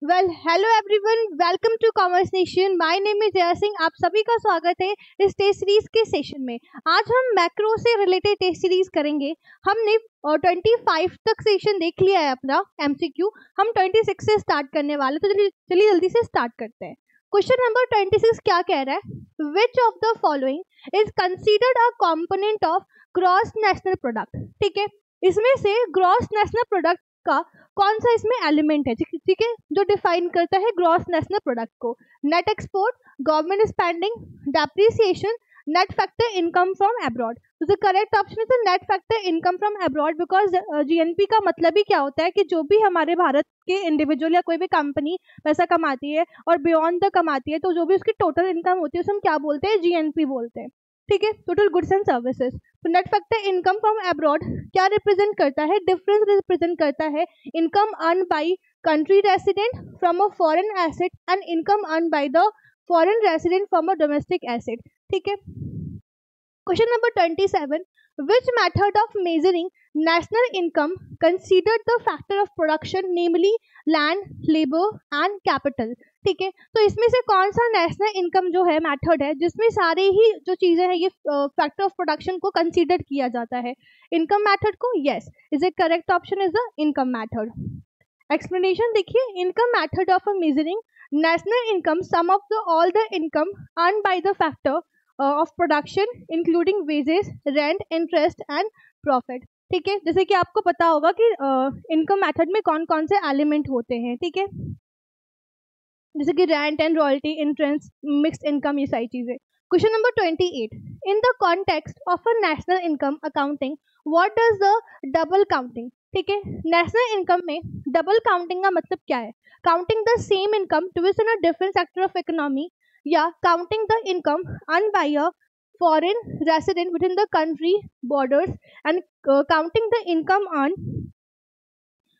Hello everyone, welcome to conversation. My name is Jaya Singh. आप सभी का स्वागत है इस टेस्ट सीरीज के सेशन में। आज हम मैक्रो से रिलेटेड टेस्ट सीरीज करेंगे। हमने 25 तक सेशन देख लिया है अपना एमसीक्यू। हम 26 से स्टार्ट करने वाले, तो चलिए जल्दी से स्टार्ट करते हैं। क्वेश्चन नंबर 26 क्या कह रहा है? Which of the following is considered a component of gross national product. ठीक है, इसमें से ग्रॉस नेशनल प्रोडक्ट का कौन सा इसमें एलिमेंट है, ठीक है, जो डिफाइन करता है ग्रॉस नेशनल प्रोडक्ट को? Net export, government spending, depreciation, net factor income from abroad. तो correct option is net factor income from abroad, because GNP का मतलब ही क्या होता है कि जो भी हमारे भारत के इंडिविजुअल या कोई भी कंपनी पैसा कमाती है और बियॉन्ड द कमाती है, तो जो भी उसकी टोटल इनकम होती है उसे हम क्या बोलते हैं? जीएनपी बोलते हैं। ठीक है, टोटल गुड्स एंड सर्विसेज। तो net factor income from abroad क्या रिप्रेजेंट करता है? डिफरेंस रिप्रेजेंट करता है income earn by country resident from a foreign asset and income earn by the foreign resident from a domestic asset. ठीक है, question number 27, which method of measuring national income considered the factor of production, namely land, labor and capital? ठीक है, तो इसमें से कौन सा national income जो है मेथड है जिसमें सारे ही जो चीजें हैं ये फैक्टर ऑफ प्रोडक्शन को कंसीडर किया जाता है? इनकम मेथड को? Yes, is a correct option is the income method. Explanation देखिए, income method of measuring national income sum of the all the income earn by the factor of production including wages, rent, interest and profit. ठीक है, जैसे कि आपको पता होगा कि income method में कौन कौन से एलिमेंट होते हैं। ठीक है, जैसे कि rent and royalty, interest, mixed income, ये सारी चीजें। Question number 28, in the context of a national income accounting what does the double counting? ठीक है, नेशनल इनकम में डबल काउंटिंग का मतलब क्या है? Counting the same income towards in a different sector of economy, या counting the income earned by a foreign resident within the country borders, and counting the income earned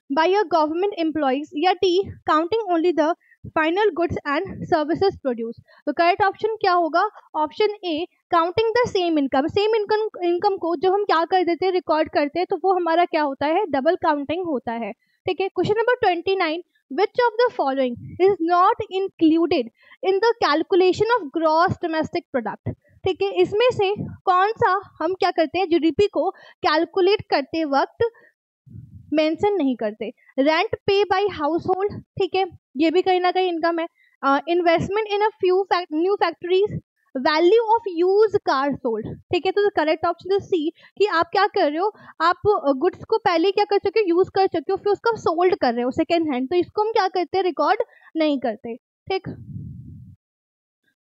by a government employees, या D, counting only the final goods and services produced। तो correct option क्या होगा? Option A, counting the same income. Same income को जो हम क्या कर देते हैं, रिकॉर्ड करते हैं, तो वो हमारा क्या होता है? डबल काउंटिंग होता है। ठीक है, question number 29, which of the following is not included in the calculation of gross domestic product? ठीक है, इसमें से कौन सा हम क्या करते हैं, जीडीपी को कैलकुलेट करते वक्त मेंशन नहीं करते? रेंट पे बाय हाउस होल्ड, ठीक है, ये भी कहीं ना कहीं इनकम है। Investment in a few new factories, value of use car sold. ठीक है, तो करेक्ट ऑप्शन इज सी, कि आप क्या कर रहे हो, आप गुड्स को पहले क्या कर चुके हो, यूज कर चुके हो, फिर उसका सोल्ड कर रहे हो सेकेंड हैंड, तो इसको हम क्या करते हैं? रिकॉर्ड नहीं करते। ठीक,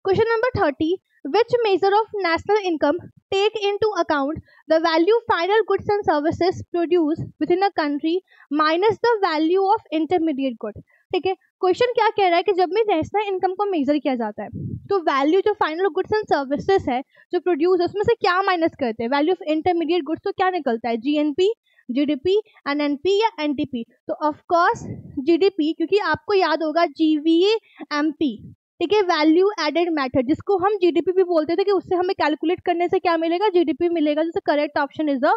question number 30, which measure of national income take into account the value final goods and services produced within a country minus the value of intermediate good? ठीक है, क्वेश्चन क्या कह रहा है कि जब भी नेशनल इनकम को मेजर किया जाता है तो वैल्यू जो फाइनल गुड्स एंड सर्विसेज है जो प्रोड्यूस है उसमें से क्या माइनस करते हैं? वैल्यू ऑफ इंटरमीडिएट गुड्स, तो क्या निकलता है? जीएनपी, जीडीपी, एनएनपी या एनटीपी? तो ऑफ कोर्स जीडीपी, क्योंकि आपको याद होगा जीवीए एमपी, ठीक है, वैल्यू एडेड मेथड, जिसको हम जीडीपी भी बोलते थे, कि उससे हमें कैलकुलेट करने से क्या मिलेगा? जीडीपी मिलेगा। जैसे correct option is the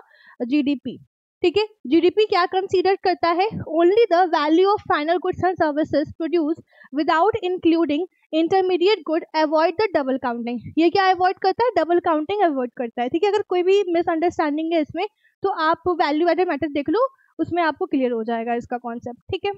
GDP. ठीक है, जीडीपी क्या कंसीडर करता है? Only the value of final goods and services produce without including intermediate good, avoid the double counting. ये क्या अवॉइड करता है? डबल काउंटिंग अवॉइड करता है। ठीक है, अगर कोई भी मिसअंडरस्टैंडिंग है इसमें तो आप वैल्यू एडेड मेथड देख लो, उसमें आपको क्लियर हो जाएगा इसका कॉन्सेप्ट। ठीक है,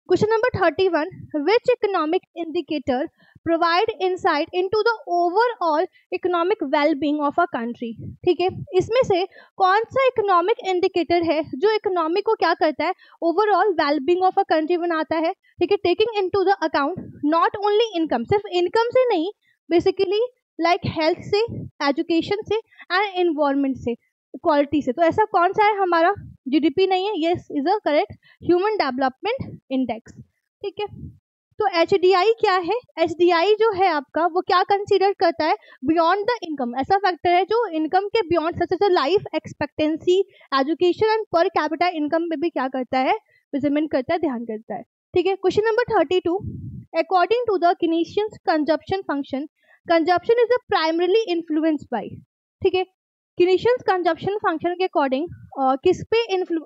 question number 31, which economic indicator provide insight into the overall economic well-being of a country? ठीक है, इसमें से कौन सा इकोनॉमिक इंडिकेटर है जो इकोनॉमी को क्या करता है? Overall wellbeing of a country बनाता है। ठीक है, taking into the account not only income, सिर्फ इनकम से नहीं, बेसिकली लाइक हेल्थ से, एजुकेशन से एंड एनवायरमेंट से, क्वालिटी से। तो ऐसा कौन सा है हमारा? जीडीपी नहीं है, yes is a correct, human development index. ठीक है, तो एचडीआई क्या है? एचडीआई जो है आपका वो क्या कंसीडर करता है? बियॉन्ड द इनकम, ऐसा फैक्टर है जो इनकम के beyond, such as life expectancy, education and per capita income में भी क्या करता है? मेजरमेंट करता है, ध्यान करता है। ठीक है, question number 32, according to the Keynesians consumption function, consumption is a primarily influenced by. ठीक है, किनेशियंस कंजप्शन फंक्शन के अकॉर्डिंग किस पे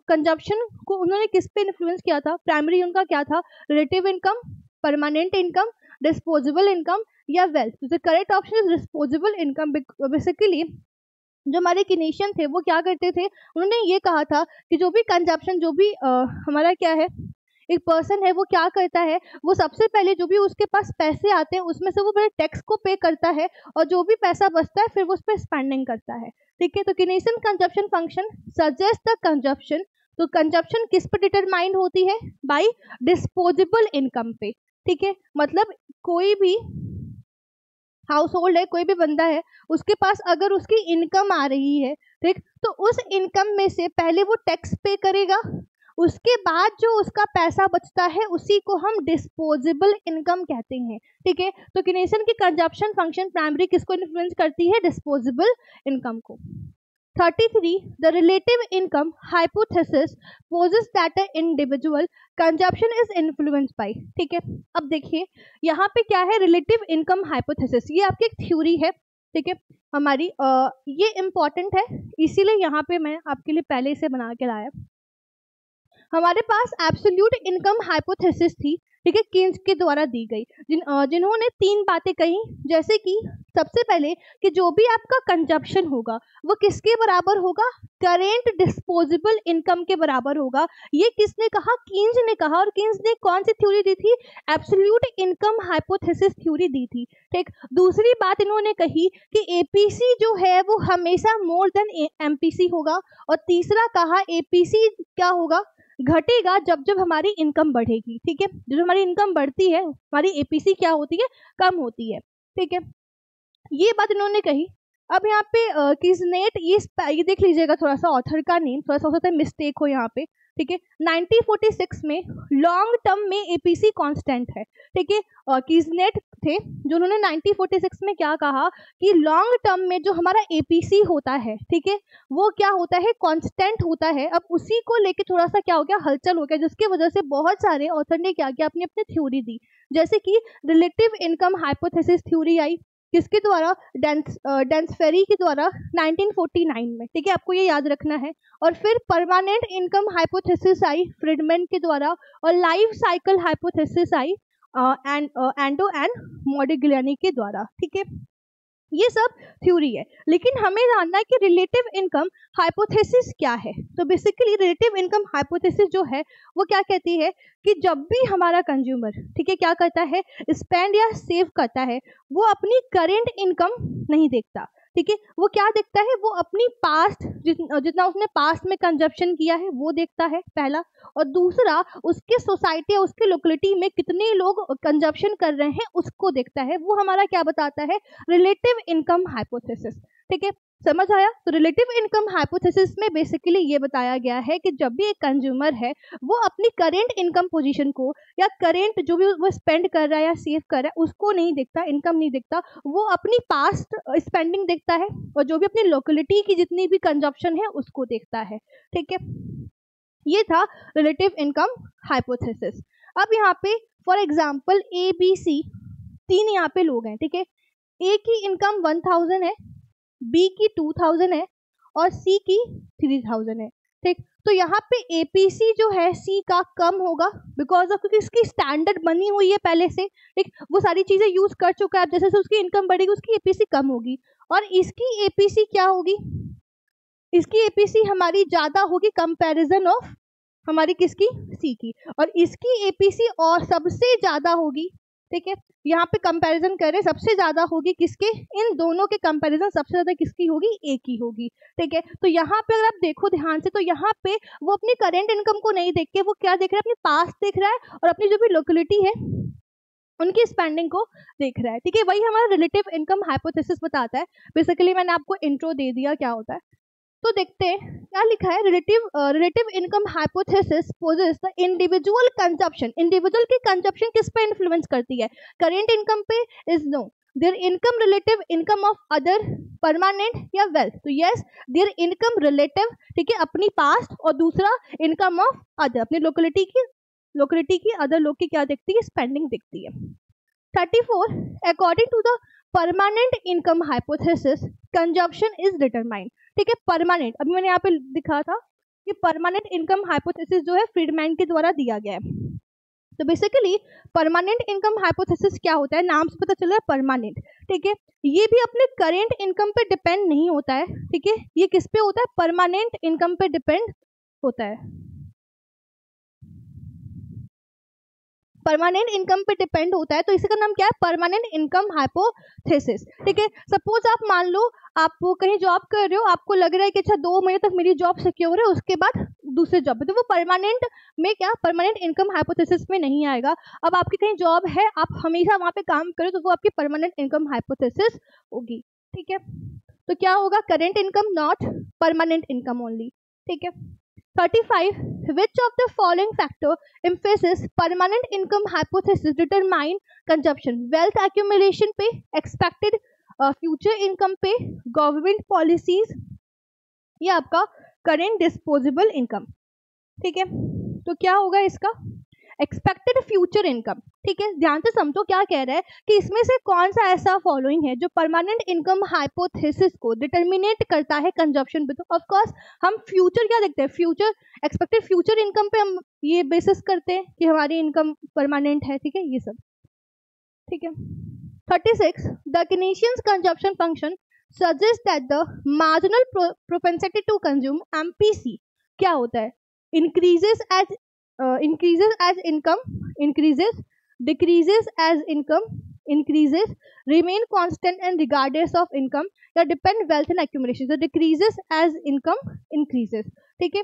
कंजप्शन को उन्होंने किस पे इन्फ्लुएंस किया था? प्राइमरी उनका क्या था? Relative income, permanent income, disposable income या wealth? The correct option is disposable income. Basically जो हमारे किनेशियन थे वो क्या करते थे, उन्होंने ये कहा था कि जो भी कंजप्शन, जो भी हमारा क्या है, एक पर्सन है वो क्या करता है, वो सबसे पहले जो भी उसके पास पैसे आते हैं उसमें से वो पहले टैक्स को पे करता है और जो भी पैसा बचता है फिर वो उस पर स्पेंडिंग करता है। ठीक है, तो Keynesian consumption function suggest the consumption. तो कंजप्शन किस पर डिटरमाइंड होती है? बाय डिस्पोजेबल इनकम पे। ठीक है, मतलब कोई भी हाउस होल्ड है, कोई भी बंदा है, उसके पास अगर उसकी इनकम आ रही है, ठीक, तो उस इनकम में से पहले वो टैक्स पे करेगा, उसके बाद जो उसका पैसा बचता है उसी को हम डिस्पोजेबल इनकम कहते हैं। ठीक है, तो किनेशियन की कंजप्शन फंक्शन प्राइमरी किसको इन्फ्लुएंस करती है? डिस्पोजेबल इनकम को। 33 the relative income hypothesis poses that an individual consumption is influenced by। ठीक है, अब देखिए यहाँ पे क्या है, रिलेटिव इनकम हाइपोथेसिस, ये आपकी एक थ्योरी है। ठीक है, हमारी ये इम्पॉर्टेंट है, इसीलिए यहाँ पे मैं आपके लिए पहले इसे बना के लाया। हमारे पास एब्सोल्यूट इनकम हाइपोथेसिस थी, ठीक है, किन्स के द्वारा दी गई, जिन्होंने 3 बातें कही, जैसे कि सबसे पहले कि जो भी आपका कंजप्शन होगा वो किसके बराबर होगा? करेंट डिस्पोजेबल इनकम के बराबर होगा। ये किसने कहा? किन्स ने कहा। और किन्स ने कौन सी थ्योरी दी थी? एब्सोल्यूट इनकम हाइपोथेसिस थ्योरी दी थी। ठीक, दूसरी बात इन्होंने कही कि एपीसी जो है वो हमेशा मोर देन एमपीसी होगा। और तीसरा कहा एपीसी क्या होगा? घटेगा जब जब हमारी इनकम बढ़ेगी। ठीक है, जब हमारी इनकम बढ़ती है हमारी एपीसी क्या होती है? कम होती है। ठीक है, ये बात इन्होंने कही। अब यहाँ पे किसनेट, ये देख लीजिएगा, थोड़ा सा ऑथर का नेम थोड़ा सा हो सकता है मिस्टेक हो यहाँ पे। ठीक है, 1946 में लॉन्ग टर्म में एपीसी कांस्टेंट है। ठीक है, किसनेट थे जो उन्होंने 1946 में क्या कहा कि लॉन्ग टर्म में जो हमारा एपीसी होता है, ठीक है, वो क्या होता है? कांस्टेंट होता है। अब उसी को लेके थोड़ा सा क्या हो गया, हलचल हो गया, जिसकी वजह से बहुत सारे ऑथर ने क्या किया, अपनी अपनी थ्योरी दी, जैसे कि रिलेटिव इनकम हाइपोथेसिस थ्योरी आई, किसके द्वारा? डेंसफेरी के द्वारा 1949 में। ठीक है, आपको ये याद रखना है। और फिर परमानेंट इनकम हाइपोथेसिस आई फ्रीडमैन के द्वारा, और लाइफ साइकिल हाइपोथेसिस आई एंडो एंड मोडिग्लियानी के द्वारा। ठीक है, ये सब थ्योरी है, लेकिन हमें जानना है कि रिलेटिव इनकम हाइपोथेसिस क्या है। तो बेसिकली रिलेटिव इनकम हाइपोथेसिस जो है वो क्या कहती है कि जब भी हमारा कंज्यूमर, ठीक है, क्या करता है? स्पेंड या सेव करता है, वो अपनी करेंट इनकम नहीं देखता। ठीक है, वो क्या देखता है? वो अपनी पास्ट, जितना उसने पास्ट में कंजप्शन किया है वो देखता है, पहला। और दूसरा, उसके सोसाइटी, उसके लोकेलिटी में कितने लोग कंजप्शन कर रहे हैं उसको देखता है। वो हमारा क्या बताता है? Relative income hypothesis. ठीक है, समझ आया? तो रिलेटिव इनकम हाइपोथेसिस में बेसिकली ये बताया गया है कि जब भी एक कंज्यूमर है वो अपनी करेंट इनकम पोजीशन को या करेंट जो भी वो स्पेंड कर रहा है या सेव कर रहा है उसको नहीं देखता, इनकम नहीं देखता, वो अपनी पास्ट स्पेंडिंग देखता है और जो भी अपनी लोकेलिटी की जितनी भी कंजप्शन है उसको देखता है। ठीक है, ये था रिलेटिव इनकम हाइपोथेसिस। अब यहाँ पे for example A B C 3 यहाँ पे लोग हैं। ठीक है, ए की इनकम 1000 है, बी की 2000 है और सी की 3000 है। ठीक, तो यहाँ पे एपीसी जो है सी का कम होगा बिकॉज ऑफ, क्योंकि इसकी स्टैंडर्ड बनी हुई है पहले से। ठीक, वो सारी चीजें यूज कर चुका है, अब जैसे उसकी इनकम बढ़ेगी उसकी एपीसी कम होगी। और इसकी एपीसी क्या होगी? इसकी एपीसी हमारी ज्यादा होगी कंपैरिजन ऑफ हमारी किसकी? सी की। और इसकी एपीसी और सबसे ज्यादा होगी। ठीक है, यहाँ पे कंपैरिजन करें, सबसे ज्यादा होगी किसके? इन दोनों के कंपैरिजन सबसे ज्यादा किसकी होगी? ए की होगी। ठीक है, तो यहाँ पे अगर आप देखो ध्यान से तो यहाँ पे वो अपनी करेंट इनकम को नहीं देख के वो क्या देख रहा है? अपनी पास्ट देख रहा है और अपनी जो भी लोकेलिटी है उनकी स्पेंडिंग को देख रहा है। ठीक है, वही हमारा रिलेटिव इनकम हाइपोथेसिस बताता है। बेसिकली मैंने आपको इंट्रो दे दिया क्या होता है, तो देखते हैं क्या लिखा है। Relative income hypothesis poses the individual consumption. Individual की कंजप्शन किस पे इन्फ्लुएंस करती है? करेंट इनकम पे? Is no. Their income relative income of other permanent या वेल्थ? तो यस, देयर इनकम रिलेटिव, ठीक है, अपनी पास्ट, और दूसरा इनकम ऑफ अदर, अपनी लोकेलिटी की अदर लोग की क्या देखती है? स्पेंडिंग देखती है। 34 according to the permanent income hypothesis consumption is determined. ठीक है। परमानेंट, अभी मैंने यहाँ पे दिखा था कि परमानेंट इनकम हाइपोथेसिस जो है फ्रीडमैन के द्वारा दिया गया है। तो बेसिकली परमानेंट इनकम हाइपोथेसिस क्या होता है, नाम से पता चल रहा है परमानेंट, ठीक है। ये भी अपने करेंट इनकम पे डिपेंड नहीं होता है, ठीक है। ये किस पे होता है, परमानेंट इनकम पे डिपेंड होता है, परमानेंट इनकम पे डिपेंड होता है। तो इसी का नाम क्या है, परमानेंट इनकम हाइपोथेसिस, ठीक है। सपोज आप मान लो आप कहीं जॉब कर रहे हो, आपको लग रहा है कि अच्छा 2 महीने तक मेरी जॉब सिक्योर है, उसके बाद दूसरे जॉब पे, तो वो परमानेंट में क्या, परमानेंट इनकम हाइपोथेसिस में नहीं आएगा। अब आपकी कहीं जॉब है, आप हमेशा वहां पे काम करो, तो वो आपकी परमानेंट इनकम हाइपोथेसिस होगी, ठीक है। तो क्या होगा, current income not permanent income only, ठीक है। 35. Which of the following factor emphasizes permanent income hypothesis determine consumption? Wealth accumulation पे, expected future income पे, government policies, या आपका current disposable income, ठीक है। तो क्या होगा इसका, एक्सपेक्टेड फ्यूचर इनकम, ठीक है। ध्यान से समझो क्या कह रहा है कि इसमें से कौन सा ऐसा फॉलोइंग है जो परमानेंट इनकम हाइपोथेसिस को डिटर्मिनेट करता है कंजप्शन पे। तो ऑफ कोर्स हम फ्यूचर क्या देखते हैं, फ्यूचर एक्सपेक्टेड फ्यूचर इनकम पे हम ये बेसिस करते हैं कि हमारी इनकम परमानेंट है, ठीक है, ये सब, ठीक है। 36. The Keynesians consumption function suggest that the marginal propensity to consume MPC क्या होता है, increases as income increases, decreases as income increases, remain constant and regardless of income, या depend wealth and accumulation। so decreases as income increases, ठीक है,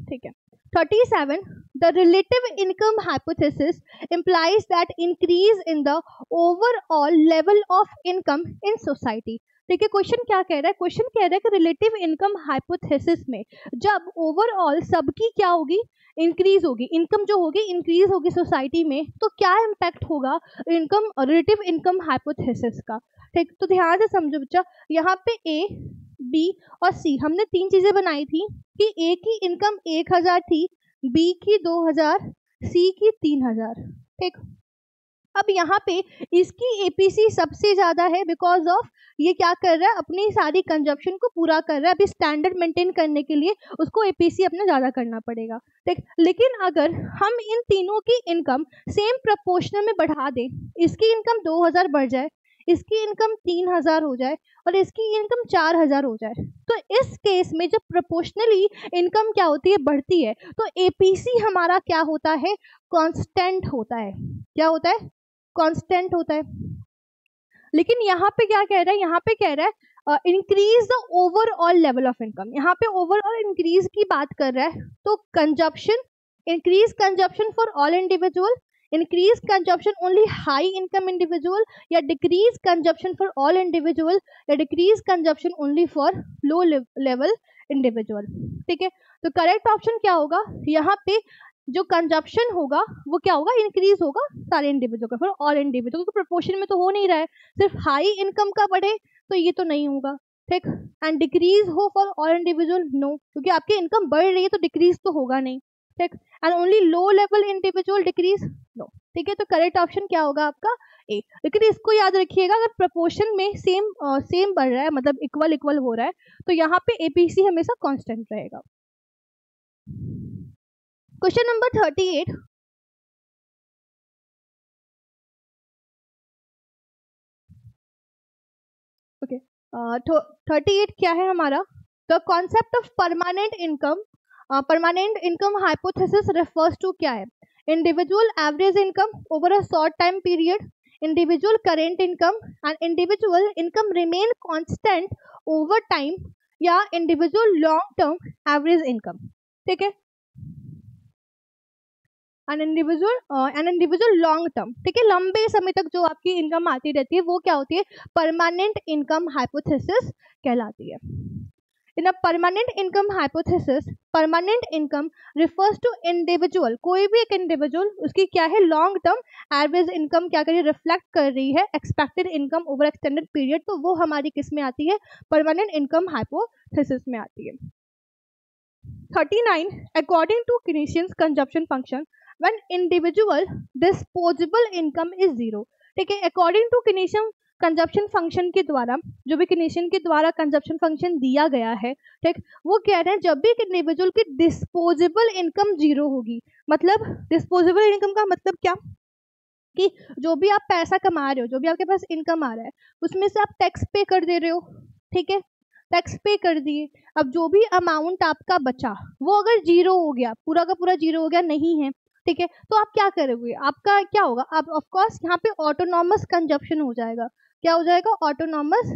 ठीक है। 37. The relative income hypothesis implies that increase in the overall level of income in society, ठीक है। Question क्या कह रहा है, क्वेश्चन कह रहा है कि रिलेटिव इनकम हाइपोथेसिस में जब ओवरऑल सबकी क्या होगी, इंक्रीज होगी, इनकम जो होगी इंक्रीज होगी सोसाइटी में, तो क्या इम्पैक्ट होगा इनकम, रिलेटिव इनकम हाइपोथेसिस का, ठीक। तो ध्यान से समझो बच्चा, यहाँ पे ए, बी और सी हमने 3 चीजें बनाई थी कि ए की इनकम 1000 थी, बी की 2000, सी की 3000, ठीक। अब यहाँ पे इसकी एपीसी सबसे ज्यादा है बिकॉज ऑफ ये क्या कर रहा है, अपनी सारी कंजप्शन को पूरा कर रहा है, अभी स्टैंडर्ड मेंटेन करने के लिए उसको एपीसी अपना ज्यादा करना पड़ेगा, ठीक। लेकिन अगर हम इन तीनों की इनकम सेम प्रोपोर्शनल में बढ़ा दें, इसकी इनकम 2000 बढ़ जाए, इसकी इनकम 3000 हो जाए और इसकी इनकम 4000 हो जाए, तो इस केस में जब प्रोपोर्शनली इनकम क्या होती है, बढ़ती है, तो एपीसी हमारा क्या होता है, कांस्टेंट होता है, क्या होता है, कांस्टेंट होता है। लेकिन यहाँ पे क्या कह रहा है, यहाँ पे कह रहा है increase the overall level of income, यहाँ पे ओवरऑल इंक्रीज की बात कर रहा है, तो consumption, increase consumption for all individual, increase consumption only high income individual, या decrease consumption for all individual, या decrease consumption only for low level individual, ठीक है। तो करेक्ट ऑप्शन क्या होगा, यहाँ पे जो कंजप्शन होगा वो क्या होगा, इंक्रीज होगा सारे इंडिविजुअल का फॉर ऑल इंडिविजुअल, क्योंकि प्रोपोर्शन में तो हो नहीं रहा है, सिर्फ हाई इनकम का बढ़े तो ये तो नहीं होगा, ठीक। एंड डिक्रीज हो फॉर ऑल इंडिविजुअल, नो, क्योंकि आपकी इनकम बढ़ रही है तो डिक्रीज तो होगा नहीं, ठीक। And only low level individual decrease, no, ठीक है। तो करेक्ट ऑप्शन क्या होगा आपका ए। लेकिन इसको याद रखिएगा, अगर प्रोपोर्शन में सेम बढ़ रहा है, मतलब इक्वल हो रहा है, तो यहाँ पे एपीसी हमेशा कांस्टेंट रहेगा। Question number 38. ओके, 38 क्या है हमारा, the concept of permanent income hypothesis refers to क्या है, individual average income over a short time period, individual current income, and individual income remain constant over time, या individual long term average income, ठीक है, an individual long term, ठीक है, लंबे समय तक जो आपकी इनकम आती रहती है वो क्या होती है, परमानेंट इनकम हाइपोथेसिस कहलाती है। In a permanent income hypothesis, permanent income refers to individual, कोई भी एक इंडिविजुअल उसकी क्या है, लॉन्ग टर्म एवरेज इनकम क्या कर रही है, रिफ्लेक्ट कर रही है expected income over extended period, तो वो हमारी किस में आती है, परमानेंट इनकम हाइपोथेसिस में आती है। 39. According to Keynesian's consumption function, when individual disposable income is zero, ठीक है, according to Keynesian consumption function के द्वारा, जो भी केनेशियन के द्वारा कंजप्शन फंक्शन दिया गया है, ठीक, वो कह रहे हैं जब भी एक इंडिविजुअल की डिस्पोजेबल इनकम जीरो होगी, मतलब डिस्पोजेबल इनकम का मतलब क्या कि जो भी आप पैसा कमा रहे हो, जो भी आपके पास इनकम आ रहा है, उसमें से आप टैक्स पे कर दे रहे हो, ठीक है, टैक्स पे कर दिए। अब जो भी अमाउंट आपका बचा वो अगर जीरो हो गया, पूरा का पूरा जीरो हो गया, नहीं है, ठीक है, तो आप क्या करोगे, आपका क्या होगा, आप ऑफ कोर्स यहाँ पे ऑटोनॉमस कंजप्शन हो जाएगा। क्या हो जाएगा, ऑटोनॉमस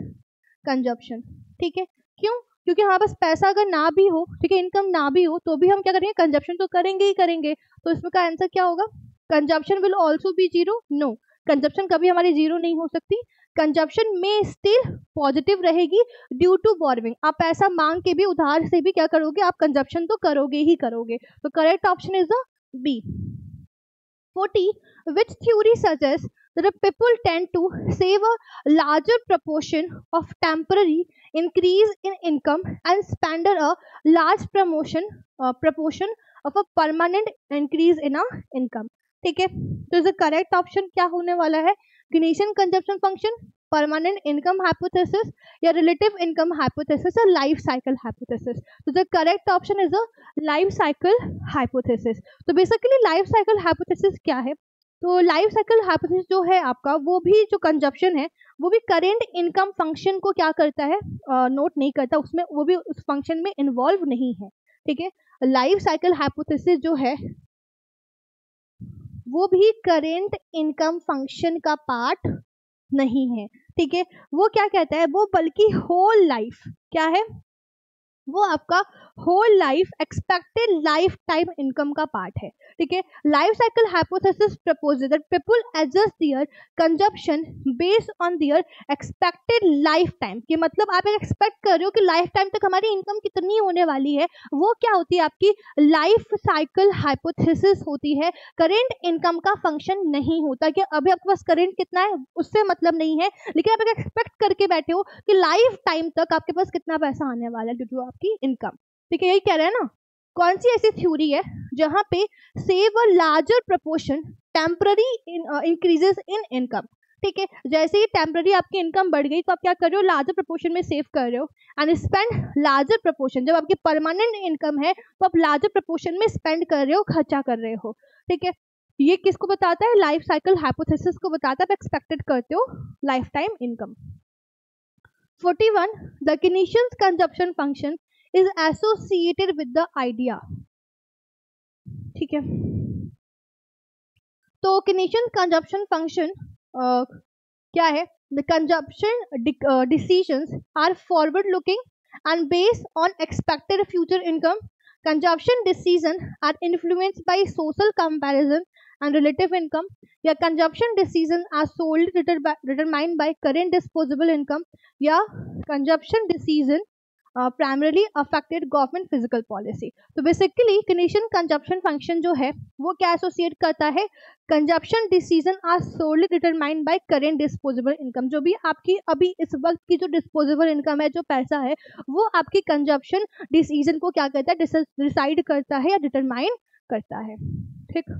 कंजप्शन, ठीक है। क्यों, क्योंकि हमारे पास पैसा अगर ना भी हो, ठीक है, इनकम ना भी हो, तो भी हम क्या करेंगे, कंजप्शन तो करेंगे ही करेंगे। तो इसमें का आंसर क्या होगा, consumption will also be zero, no, consumption कभी हमारी जीरो नहीं हो सकती, कंजप्शन में स्टिल पॉजिटिव रहेगी ड्यू टू बोरोइंग। आप पैसा मांग के भी, उधार से भी क्या करोगे, आप कंजप्शन तो करोगे ही करोगे। तो correct option is the B. 40, which theory suggests that the people tend to save a larger proportion of temporary increase in income and spend a large proportion of a permanent increase in a income, ठीक है। तो इसका correct option क्या होने वाला है, Keynesian consumption function, permanent income hypothesis, या relative income hypothesis, या लाइफ साइकिल हाइपोथेसिस। तो the correct option is a life cycle hypothesis. तो बेसिकली लाइफ साइकिल हाइपोथेसिस क्या है, तो लाइफ साइकिल हाइपोथेसिस जो है आपका, वो भी जो कंजप्शन है वो भी करेंट इनकम फंक्शन को क्या करता है, नोट नहीं करता, उसमें वो भी उस फंक्शन में इन्वॉल्व नहीं है, ठीक है। लाइफ साइकिल हाइपोथेसिस जो है वो भी करेंट इनकम फंक्शन का पार्ट नहीं है, ठीक है। वो क्या कहता है, वो बल्कि होल लाइफ, क्या है, वो आपका whole life expected lifetime income का पार्ट है, ठीक है। Life cycle hypothesis proposes that people adjust their consumption based on their expected lifetime, कि मतलब आप एक्सपेक्ट कर रहे हो कि लाइफ टाइम तक हमारी इनकम कितनी होने वाली है, वो क्या होती है, आपकी लाइफ साइकिल हाइपोथेसिस होती है। करेंट इनकम का फंक्शन नहीं होता कि अभी आपके पास करेंट कितना है उससे मतलब नहीं है, लेकिन आप एक्सपेक्ट करके बैठे हो कि लाइफ टाइम तक आपके पास कितना पैसा आने वाला है ड्यू टू आपकी इनकम, ठीक है, यही कह रहे हैं ना। कौन सी ऐसी थ्योरी है जहां पे save a larger proportion temporary increases in income, ठीक है, जैसे ही टेम्पररी आपकी इनकम बढ़ गई तो आप क्या कर रहे हो, लार्जर प्रोपोर्शन में सेव कर रहे हो, एंड स्पेंड लार्जर प्रोपोर्शन, जब आपकी परमानेंट इनकम है तो आप लार्जर प्रोपोर्शन में स्पेंड कर रहे हो, खर्चा कर रहे हो, ठीक है। ये किसको बताता है, लाइफ साइकिल हाइपोथेसिस को बताता है, आप एक्सपेक्टेड करते हो life time income. 41, the Keynesian consumption function is associated with the idea, ठीक है। तो Keynesian consumption function क्या है, the consumption decisions are forward looking and based on expected future income. Consumption decisions are influenced by social comparison and relative income. या consumption decisions are solely determined by current disposable income. या consumption decision primarily affected government fiscal policy. तो basically Keynesian consumption function जो है वो क्या associate करता है, consumption decision are solely determined by current disposable income, जो भी आपकी अभी इस वक्त की जो डिस्पोजेबल इनकम है, जो पैसा है, वो आपकी कंजप्शन डिसीजन को क्या करता है, डिसाइड करता है या डिटरमाइन करता है, ठीक।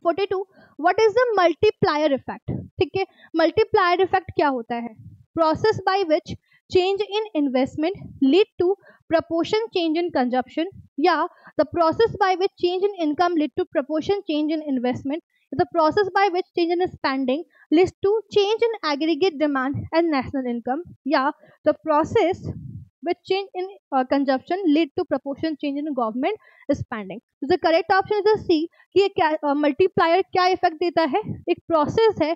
42, what is the multiplier effect, ठीक है। मल्टीप्लायर इफेक्ट क्या होता है, process by which change in investment lead to proportion change in consumption, या the process by which change in income lead to proportion change in investment, the process by which change in spending leads to change in aggregate demand and national income, या the process which change in consumption lead to proportion change in government spending. So the correct option is the C, कि ये क्या multiplier क्या effect देता है, एक process है,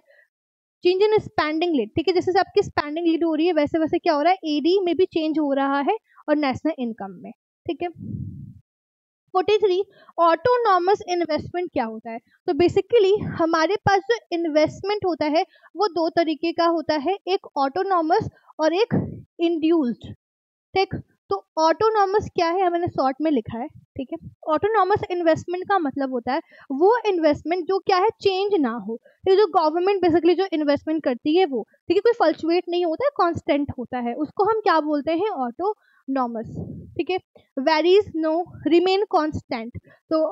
change इन spending lead, ठीक है, जैसे से आपकी स्पेंडिंग लीड हो रही है वैसे वैसे क्या हो रहा है, एडी में भी चेंज हो रहा है और नेशनल इनकम में, ठीक है। 43, ऑटोनॉमस इन्वेस्टमेंट क्या होता है, तो बेसिकली हमारे पास जो इन्वेस्टमेंट होता है वो दो तरीके का होता है, एक ऑटोनॉमस और एक इंड्यूस्ड, ठीक। तो ऑटोनॉमस क्या है, मैंने शॉर्ट में लिखा है, ठीक है। ऑटोनॉमस इन्वेस्टमेंट का मतलब होता है वो इन्वेस्टमेंट जो क्या है, चेंज ना हो, तो जो गवर्नमेंट बेसिकली जो इन्वेस्टमेंट करती है वो, ठीक है, कोई फ्लक्चुएट नहीं होता है, कांस्टेंट होता है, उसको हम क्या बोलते हैं, ऑटोनॉमस, ठीक है। वेरीज, नो, रिमेन कांस्टेंट, तो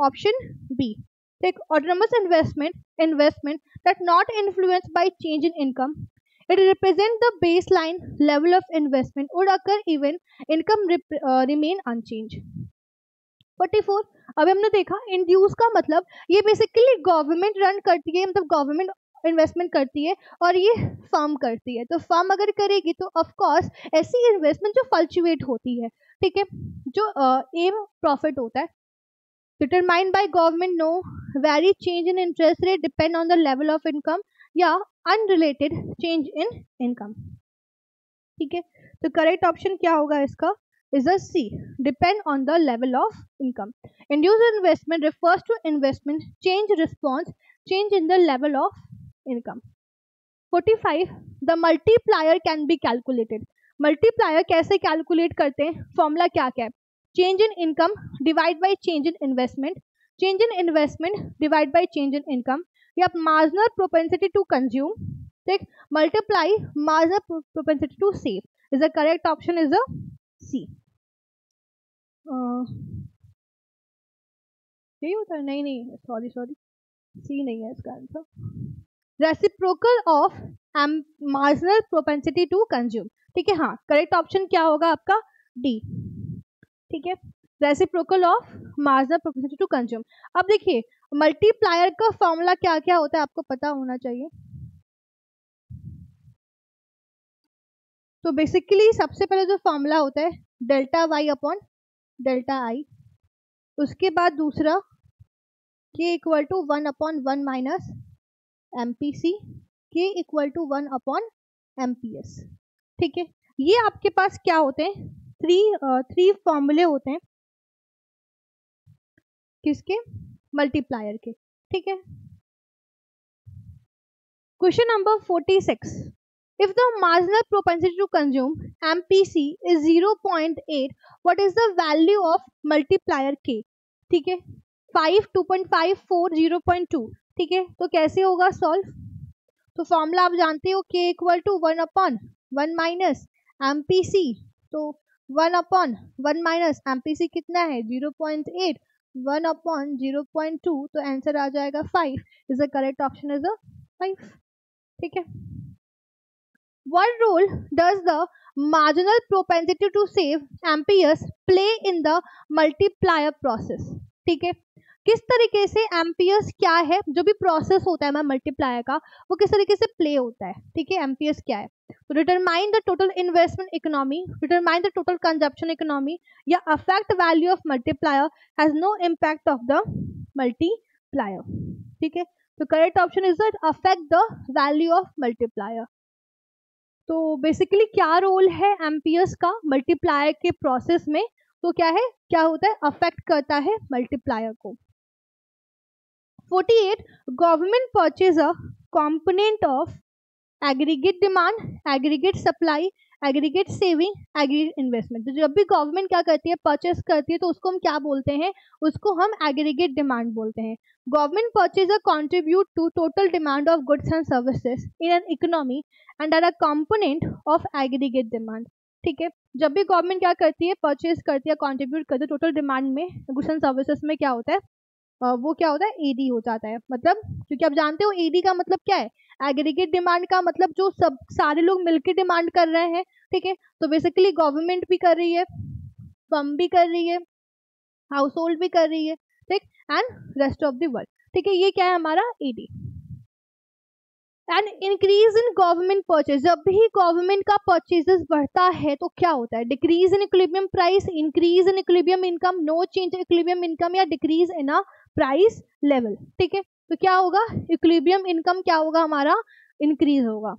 ऑप्शन बी, ठीक। Autonomous investment that not influenced by change in income It represents the baseline level of investment would occur even income remain unchanged. 44. अभी हमने देखा इंड्यूस का मतलब ये बेसिकली गवर्नमेंट रन करती है, मतलब गवर्नमेंट इन्वेस्टमेंट करती है और ये फर्म करती है. तो फर्म अगर करेगी तो ऑफ कोर्स ऐसी इन्वेस्टमेंट जो फ्लक्चुएट होती है, ठीक है, जो एम प्रॉफिट होता है. Determined by government, know very change in interest rate depend on the level of income या अनरिलेटेड चेंज इन इनकम. ठीक है, तो करेक्ट ऑप्शन क्या होगा इसका? is a C. Depend on the level of income. Induced investment refers to investment change response change in the level of income. 45. The multiplier can be calculated. Multiplier कैसे calculate करते हैं? Formula क्या क्या है? Change in income divide by change in investment, change in investment divide by change in income, या marginal propensity to consume, ठीक, multiply marginal propensity to save. Is the correct option is a C. यही होता है? नहीं, sorry, C नहीं है इसका answer. Reciprocal of marginal propensity to consume. ठीक है, हाँ, करेक्ट ऑप्शन क्या होगा आपका? डी. ठीक है, reciprocal of marginal propensity to consume. अब देखिए मल्टीप्लायर का फॉर्मूला क्या क्या होता है आपको पता होना चाहिए. तो बेसिकली सबसे पहले जो फॉर्मूला होता है delta Y upon delta I, उसके बाद दूसरा K equal to 1 upon 1 minus MPC, K equal to 1 upon MPS. ठीक है, ये आपके पास क्या होते हैं? थ्री फॉर्मूले होते हैं. किसके? मल्टीप्लायर के. ठीक है, question number 46. If the marginal propensity to consume MPC is 0.8, what is the value of multiplier K? ठीक है, 5, 2.5, 4, 0.2. ठीक है, तो कैसे होगा सॉल्व? तो फॉर्मूला आप जानते हो, K equal to 1 upon 1 minus MPC. तो 1 अपॉन 1 माइनस MPC कितना है? 0.8. 1 अपॉन 0.2, तो आंसर आ जाएगा 5. Is the correct option is 5. ठीक है, what role does the marginal propensity to save amperes play in the multiplier process? ठीक है, किस तरीके से एम्पियर्स क्या है, जो भी प्रोसेस होता है मल्टीप्लायर का, वो किस तरीके से प्ले होता है. ठीक है, एम्पियर्स क्या है? तो determine the total investment economy, determine the total consumption economy, या affect value of multiplier, has no impact of the multiplier. ठीक है, तो correct option is that affect the value of multiplier. तो बेसिकली क्या role है एम्पियर्स का multiplier के प्रोसेस में? तो क्या है, क्या होता है? अफेक्ट करता है मल्टीप्लायर को. 48. Government purchase a component of aggregate demand, aggregate supply, aggregate saving, aggregate investment. तो जब भी गवर्नमेंट क्या करती है, परचेस करती है, तो उसको हम क्या बोलते हैं? उसको हम एग्रीगेट डिमांड बोलते हैं. Government purchase contribute to total demand of goods and services in an economy and are a component of aggregate demand. ठीक है, जब भी गवर्नमेंट क्या करती है, परचेज करती है, कंट्रीब्यूट करती है टोटल डिमांड में, गुड्स एंड सर्विसेज में क्या होता है? वो क्या होता है? एडी हो जाता है. मतलब क्योंकि आप जानते हो एडी का मतलब क्या है? एग्रीगेट डिमांड का मतलब जो सब सारे लोग मिलकर डिमांड कर रहे हैं. ठीक है, तो बेसिकली गवर्नमेंट भी कर रही है, फर्म भी कर रही है, हाउस होल्ड भी कर रही है, ठीक, and rest of the world. ठीक है, ये क्या है हमारा? AD. And increase in government purchase, जब भी गवर्नमेंट का परचेजेस बढ़ता है तो क्या होता है? Decrease in equilibrium price, increase in equilibrium income, no change in equilibrium income, या decrease in a price level. ठीक है, तो क्या होगा? इक्विलिब्रियम इनकम क्या होगा हमारा? इंक्रीज होगा,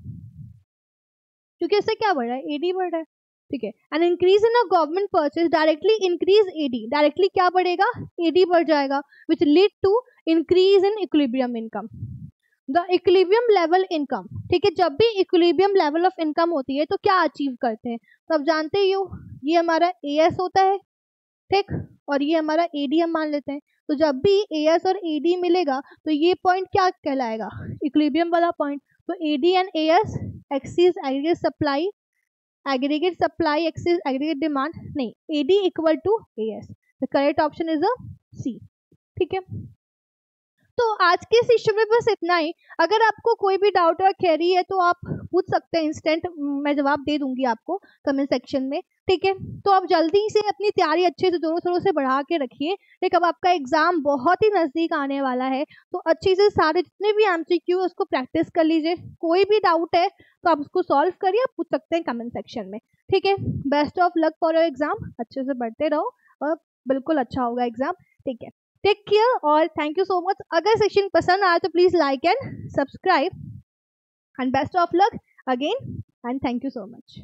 क्योंकि इससे क्या बढ़ रहा है? एडी बढ़ रहा है. ठीक है, and increase in a government purchase directly increase AD, directly क्या बढ़ेगा? एडी बढ़ जाएगा, which lead to increase in equilibrium income. The equilibrium level income. ठीक है, जब भी इक्विलिब्रियम लेवल ऑफ इनकम होती है तो क्या अचीव करते हैं? तो आप जानते ही हो, ये हमारा एएस होता है, ठीक, और ये हमारा एडी हम मान लेते हैं. तो जब भी एएस और एडी मिलेगा तो ये पॉइंट क्या कहलाएगा? इक्विलिब्रियम वाला पॉइंट. तो AD and AS axis aggregate supply axis aggregate demand, नहीं, AD equal to AS. The correct option is a C. ठीक है, तो आज के सेशन में बस इतना ही। अगर आपको कोई भी डाउट या क्वेरी है तो आप पूछ सकते हैं, इंस्टेंट मैं जवाब दे दूंगी आपको कमेंट सेक्शन में, ठीक है। तो आप जल्दी से अपनी तैयारी अच्छे से जोरों शोरों से बढ़ा के रखिए, ठीक। अब आपका एग्जाम बहुत ही नजदीक आने वाला है, तो अच्छी से सारे जितने भी एमसीक्यू है उसको प्रैक्टिस कर लीजिए। कोई भी डाउट है तो आप उसको सॉल्व करिए, आप पूछ सकते हैं कमेंट सेक्शन में, ठीक है। Best of luck for your exam, अच्छे से पढ़ते रहो और बिल्कुल अच्छा होगा एग्जाम, ठीक है। टेक केयर और थैंक यू सो मच। अगर सेशन पसंद आया तो please like and subscribe and best of luck again and thank you so much.